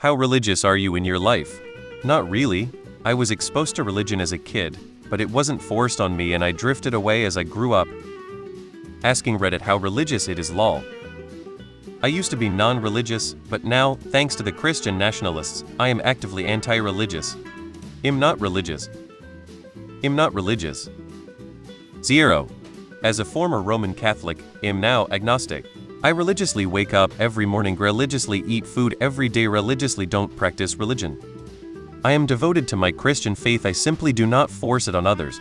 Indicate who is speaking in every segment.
Speaker 1: How religious are you in your life? Not really. I was exposed to religion as a kid, but it wasn't forced on me and I drifted away as I grew up. Asking Reddit how religious it is lol. I used to be non-religious, but now, thanks to the Christian nationalists, I am actively anti-religious. I'm not religious. I'm not religious. 0. As a former Roman Catholic, I'm now agnostic. I religiously wake up every morning, religiously eat food every day, religiously don't practice religion. I am devoted to my Christian faith, I simply do not force it on others.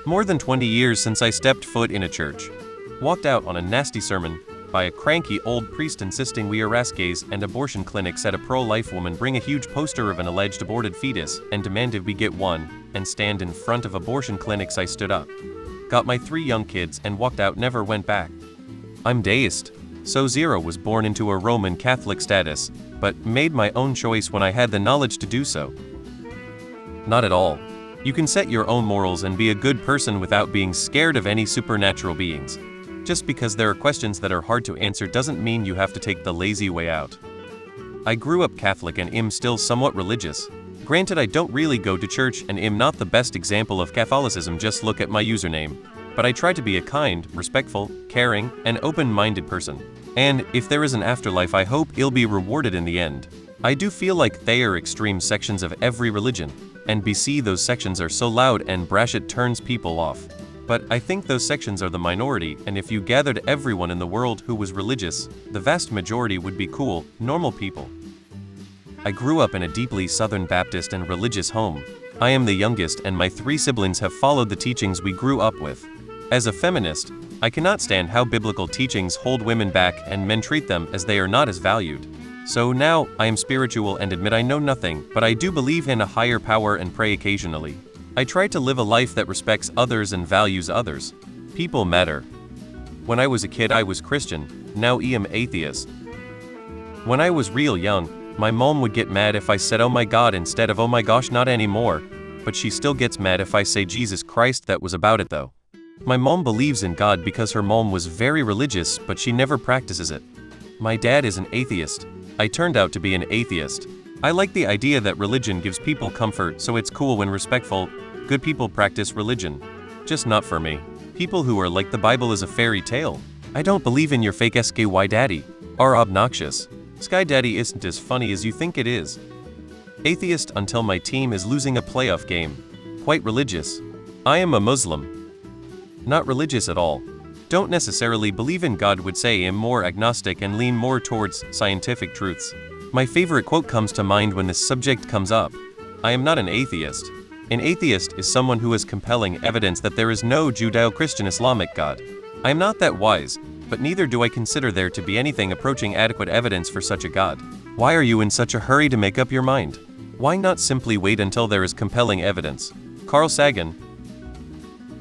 Speaker 1: More than 20 years since I stepped foot in a church. Walked out on a nasty sermon by a cranky old priest insisting we harass gays and abortion clinics, at a pro-life woman bring a huge poster of an alleged aborted fetus and demanded we get one, and stand in front of abortion clinics. I stood up, got my 3 young kids and walked out, never went back. I'm deist. So 0 was born into a Roman Catholic status, but made my own choice when I had the knowledge to do so. Not at all. You can set your own morals and be a good person without being scared of any supernatural beings. Just because there are questions that are hard to answer doesn't mean you have to take the lazy way out. I grew up Catholic and am still somewhat religious. Granted, I don't really go to church and am not the best example of Catholicism, just look at my username. But I try to be a kind, respectful, caring, and open-minded person. And if there is an afterlife, I hope I'll be rewarded in the end. I do feel like they are extreme sections of every religion, and BC those sections are so loud and brash it turns people off. But I think those sections are the minority, and if you gathered everyone in the world who was religious, the vast majority would be cool, normal people. I grew up in a deeply Southern Baptist and religious home. I am the youngest and my 3 siblings have followed the teachings we grew up with. As a feminist, I cannot stand how biblical teachings hold women back and men treat them as they are not as valued. So now, I am spiritual and admit I know nothing, but I do believe in a higher power and pray occasionally. I try to live a life that respects others and values others. People matter. When I was a kid I was Christian, now I am atheist. When I was real young, my mom would get mad if I said oh my god instead of oh my gosh, not anymore, but she still gets mad if I say Jesus Christ. That was about it though. My mom believes in God because her mom was very religious, but she never practices it. My dad is an atheist. I turned out to be an atheist. I like the idea that religion gives people comfort, so it's cool when respectful, good people practice religion. Just not for me. People who are like the Bible is a fairy tale. I don't believe in your fake SKY daddy. Are obnoxious. Sky Daddy isn't as funny as you think it is. Atheist until my team is losing a playoff game. Quite religious. I am a Muslim. Not religious at all. Don't necessarily believe in God, would say I'm more agnostic and lean more towards scientific truths. My favorite quote comes to mind when this subject comes up. I am not an atheist. An atheist is someone who has compelling evidence that there is no Judeo-Christian Islamic God. I am not that wise, but neither do I consider there to be anything approaching adequate evidence for such a God. Why are you in such a hurry to make up your mind? Why not simply wait until there is compelling evidence? Carl Sagan,